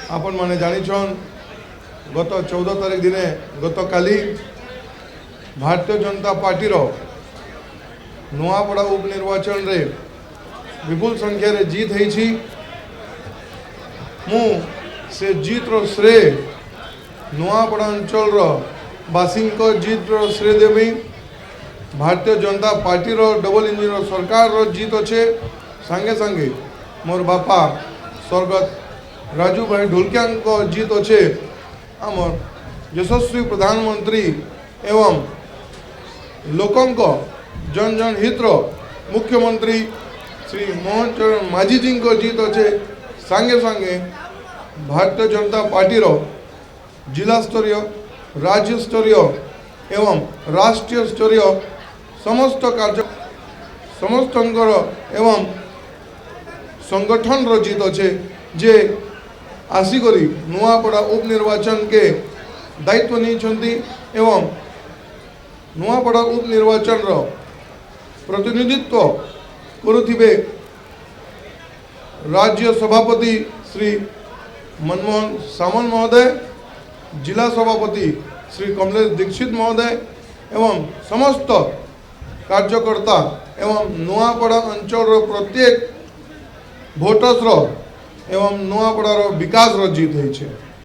आपण मैंने जानिछन गत 14 तारीख दिने गत काली भारतीय जनता पार्टी नुआपड़ा उपनिर्वाचन रे विपुल संख्या रे जीत होई। मु से जीत रो श्रेय नुआपड़ा अंचल बासी जीत रो श्रेय देवी। Bharatiya Janata party double engine सरकार जीत अच्छे सांगे सांगे मोर बापा स्वर्गत राजू भाई ढोलकिया जीत अच्छे आमर यशस्वी प्रधानमंत्री एवं लोकों जन जन हित मुख्यमंत्री श्री मोहन चरण माझी जी को जीत अच्छे सांगे सांगे भारतीय जनता पार्टी जिला स्तरीय राज्य स्तरीय एवं राष्ट्रीय स्तरीय समस्त कार्य समस्त एवं संगठन जीत अच्छे जे आसिकरी नुआपड़ा उपनिर्वाचन के दायित्व नहीं एवं नुआपड़ा उपनिर्वाचन प्रतिनिधित्व करुथिबे राज्य सभापति श्री मनमोहन सामंत महोदय, जिला सभापति श्री कमलेश दीक्षित महोदय एवं समस्त कार्यकर्ता एवं नुआपड़ा अंचल प्रत्येक भोटर्स एवं नुआपड़ार विकास जीत होइछे।